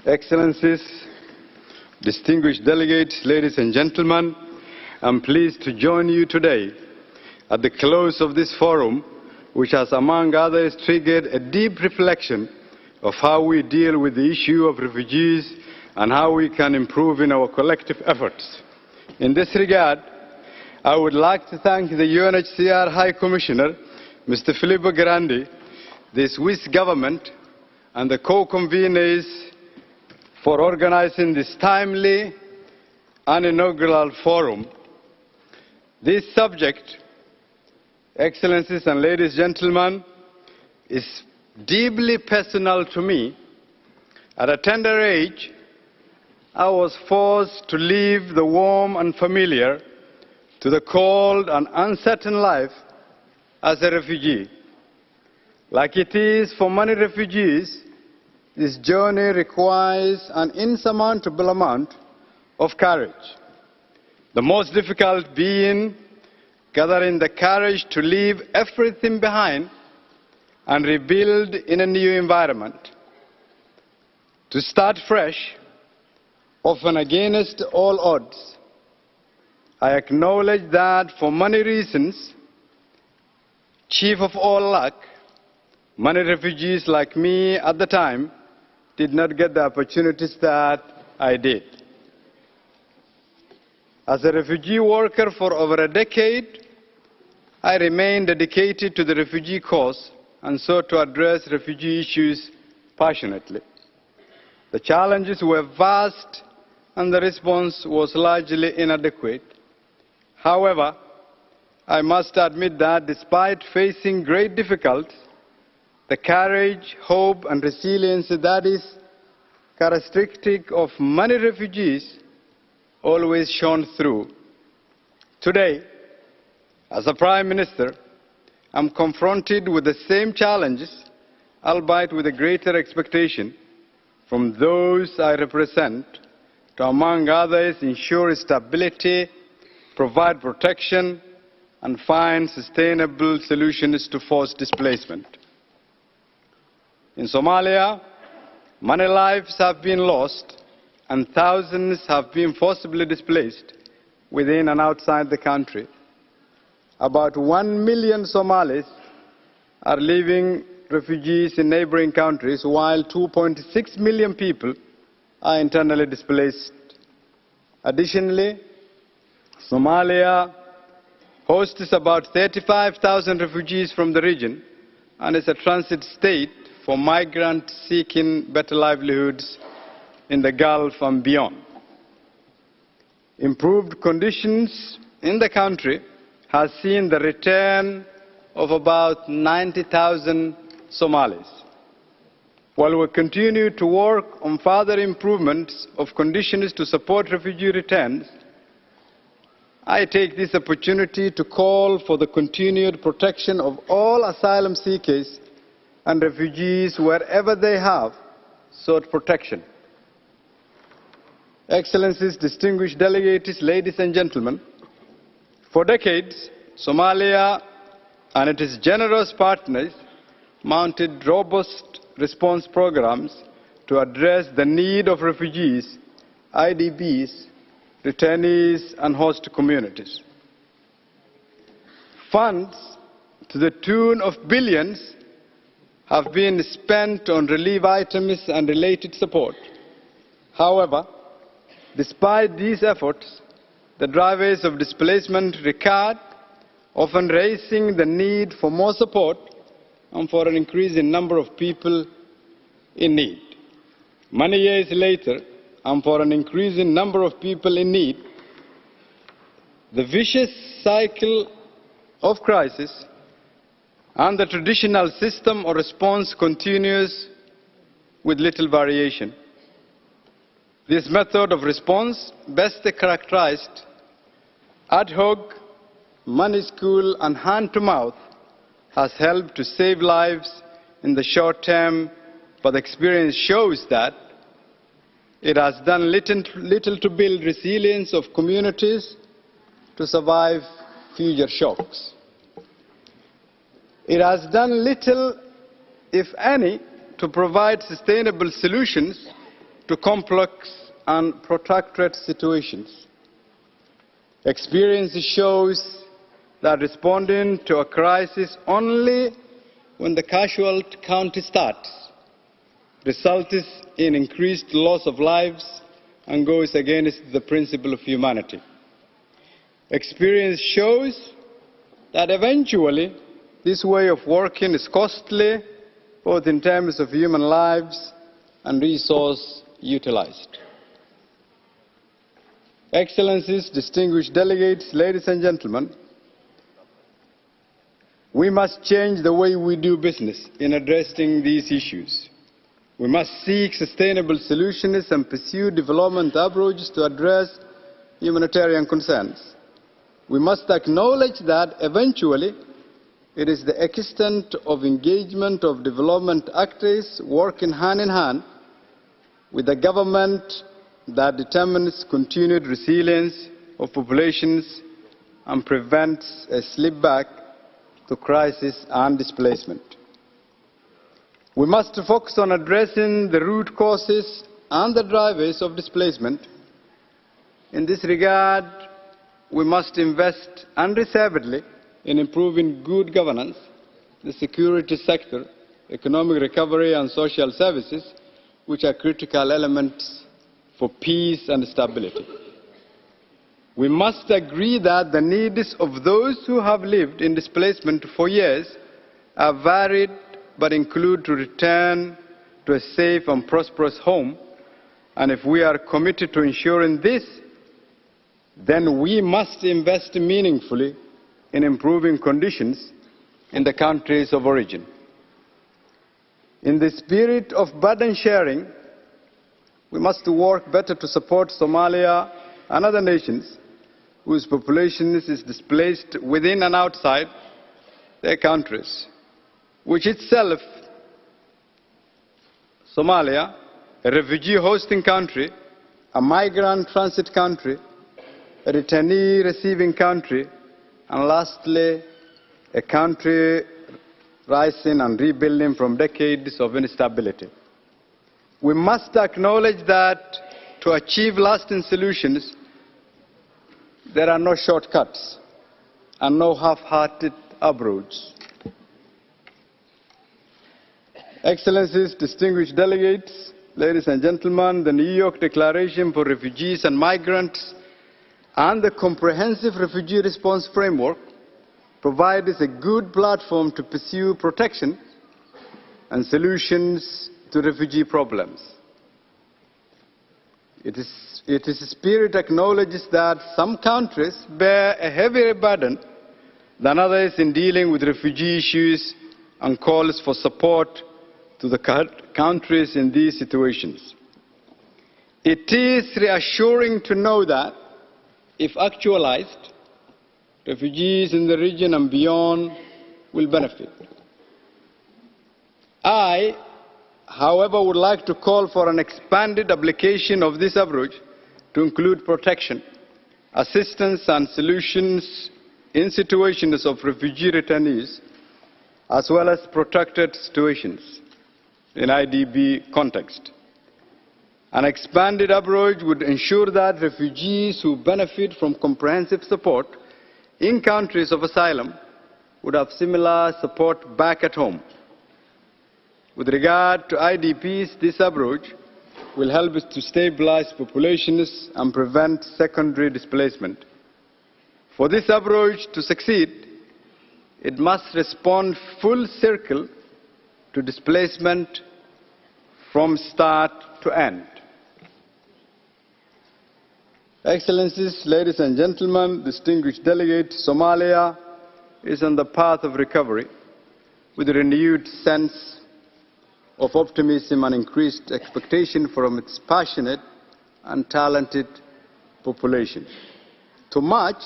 Excellencies, distinguished delegates, ladies and gentlemen, I'm pleased to join you today at the close of this forum, which has, among others, triggered a deep reflection of how we deal with the issue of refugees and how we can improve in our collective efforts. In this regard, I would like to thank the UNHCR High Commissioner, Mr. Filippo Grandi, the Swiss government, and the co-conveners for organizing this timely and inaugural forum. This subject, Excellencies and ladies and gentlemen, is deeply personal to me. At a tender age, I was forced to leave the warm and familiar to the cold and uncertain life as a refugee. Like it is for many refugees, this journey requires an insurmountable amount of courage. The most difficult being gathering the courage to leave everything behind and rebuild in a new environment. To start fresh, often against all odds. I acknowledge that for many reasons, chief of all luck, many refugees like me at the time did not get the opportunities that I did. As a refugee worker for over a decade, I remained dedicated to the refugee cause and sought to address refugee issues passionately. The challenges were vast and the response was largely inadequate. However, I must admit that despite facing great difficulties, the courage, hope, and resilience that is characteristic of many refugees always shone through. Today, as a Prime Minister, I'm confronted with the same challenges, albeit with a greater expectation from those I represent to, among others, ensure stability, provide protection, and find sustainable solutions to forced displacement. In Somalia, many lives have been lost and thousands have been forcibly displaced within and outside the country. About 1 million Somalis are living refugees in neighboring countries, while 2.6 million people are internally displaced. Additionally, Somalia hosts about 35,000 refugees from the region and is a transit state for migrants seeking better livelihoods in the Gulf and beyond. Improved conditions in the country has seen the return of about 90,000 Somalis. While we continue to work on further improvements of conditions to support refugee returns, I take this opportunity to call for the continued protection of all asylum seekers and refugees wherever they have sought protection. Excellencies, distinguished delegates, ladies and gentlemen, for decades, Somalia and its generous partners mounted robust response programs to address the need of refugees, IDPs, returnees, and host communities. Funds to the tune of billions have been spent on relief items and related support. However, despite these efforts, the drivers of displacement recurred, often raising the need for more support and for an increasing number of people in need. Many years later, and for an increasing number of people in need, the vicious cycle of crisis and the traditional system of response continues with little variation. This method of response, best characterized ad hoc, minuscule, and hand-to-mouth, has helped to save lives in the short term, but experience shows that it has done little to build resilience of communities to survive future shocks. It has done little, if any, to provide sustainable solutions to complex and protracted situations. Experience shows that responding to a crisis only when the casualty count starts results in increased loss of lives and goes against the principle of humanity. Experience shows that eventually this way of working is costly, both in terms of human lives and resource utilized. Excellencies, distinguished delegates, ladies and gentlemen, we must change the way we do business in addressing these issues. We must seek sustainable solutions and pursue development approaches to address humanitarian concerns. We must acknowledge that eventually it is the extent of engagement of development actors working hand in hand with the government that determines continued resilience of populations and prevents a slip back to crisis and displacement. We must focus on addressing the root causes and the drivers of displacement. In this regard, we must invest unreservedly in improving good governance, the security sector, economic recovery and social services, which are critical elements for peace and stability. We must agree that the needs of those who have lived in displacement for years are varied but include to return to a safe and prosperous home. And if we are committed to ensuring this, then we must invest meaningfully in improving conditions in the countries of origin. In the spirit of burden sharing, we must work better to support Somalia and other nations whose population is displaced within and outside their countries, which itself, Somalia, a refugee hosting country, a migrant transit country, a returnee receiving country, and lastly, a country rising and rebuilding from decades of instability. We must acknowledge that to achieve lasting solutions, there are no shortcuts and no half-hearted approaches. Excellencies, distinguished delegates, ladies and gentlemen, the New York Declaration for Refugees and Migrants and the Comprehensive Refugee Response Framework provides a good platform to pursue protection and solutions to refugee problems. Its spirit acknowledges that some countries bear a heavier burden than others in dealing with refugee issues and calls for support to the countries in these situations. It is reassuring to know that, if actualized, refugees in the region and beyond will benefit. I, however, would like to call for an expanded application of this approach to include protection, assistance and solutions in situations of refugee returnees, as well as protracted situations in IDP context. An expanded approach would ensure that refugees who benefit from comprehensive support in countries of asylum would have similar support back at home. With regard to IDPs, this approach will help us to stabilize populations and prevent secondary displacement. For this approach to succeed, it must respond full circle to displacement from start to end. Excellencies, ladies and gentlemen, distinguished delegates, Somalia is on the path of recovery with a renewed sense of optimism and increased expectation from its passionate and talented population. To much,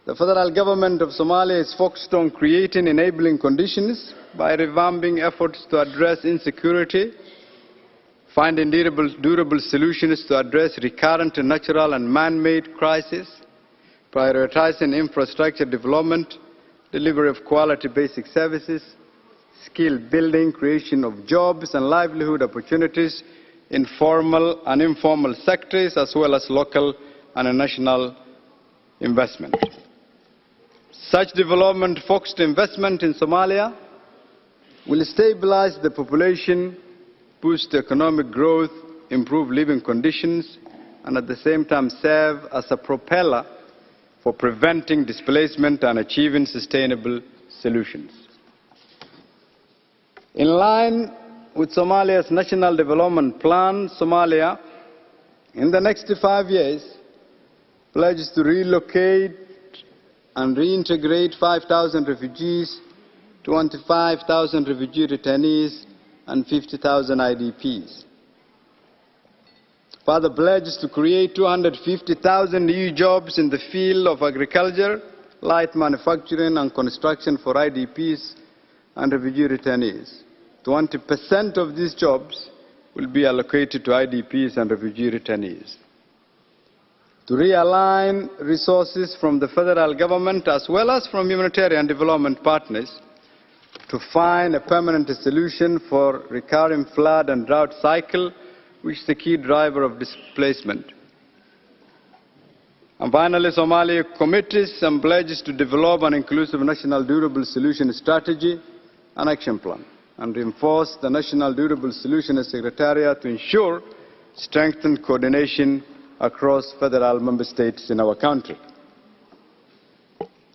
the federal government of Somalia is focused on creating enabling conditions by revamping efforts to address insecurity, finding durable solutions to address recurrent natural and man-made crises, prioritizing infrastructure development, delivery of quality basic services, skill building, creation of jobs and livelihood opportunities, in formal and informal sectors, as well as local and national investment. Such development-focused investment in Somalia will stabilize the population, boost economic growth, improve living conditions, and at the same time serve as a propeller for preventing displacement and achieving sustainable solutions. In line with Somalia's National Development Plan, Somalia, in the next 5 years, pledges to relocate and reintegrate 5,000 refugees, 25,000 refugee returnees, and 50,000 IDPs. Further pledges to create 250,000 new jobs in the field of agriculture, light manufacturing, and construction for IDPs and refugee returnees. 20% of these jobs will be allocated to IDPs and refugee returnees. To realign resources from the federal government as well as from humanitarian development partners to find a permanent solution for recurring flood and drought cycle, which is the key driver of displacement. And finally, Somalia commits and pledges to develop an inclusive national durable solution strategy and action plan, and reinforce the National Durable Solutions Secretariat to ensure strengthened coordination across federal member states in our country.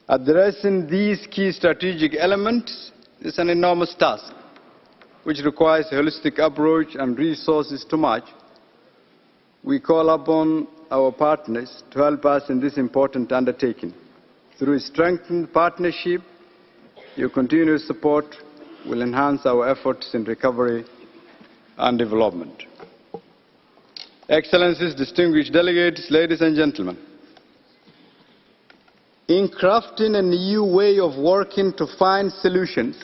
Addressing these key strategic elements is an enormous task, which requires a holistic approach and resources to match. We call upon our partners to help us in this important undertaking. Through strengthened partnership, your continuous support will enhance our efforts in recovery and development. Excellencies, distinguished delegates, ladies and gentlemen, in crafting a new way of working to find solutions,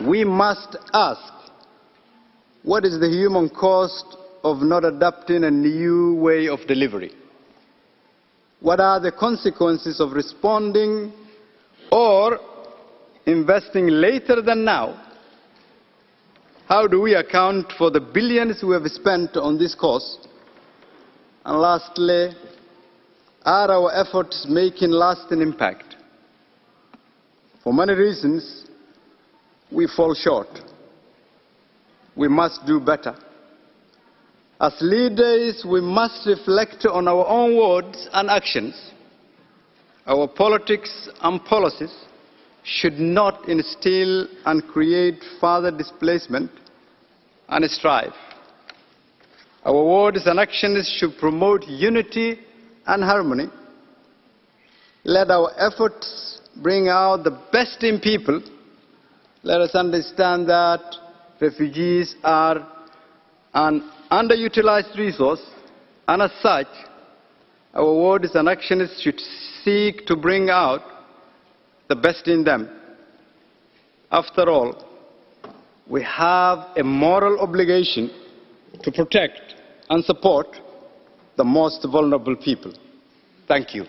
we must ask, what is the human cost of not adopting a new way of delivery? What are the consequences of responding or investing later than now? How do we account for the billions we have spent on this cause? And lastly, are our efforts making lasting impact? For many reasons, we fall short. We must do better. As leaders, we must reflect on our own words and actions. Our politics and policies should not instill and create further displacement and strife. Our words and actions should promote unity and harmony. Let our efforts bring out the best in people. Let us understand that refugees are an underutilized resource, and as such, our words and actions should seek to bring out the best in them. After all, we have a moral obligation to protect and support the most vulnerable people. Thank you.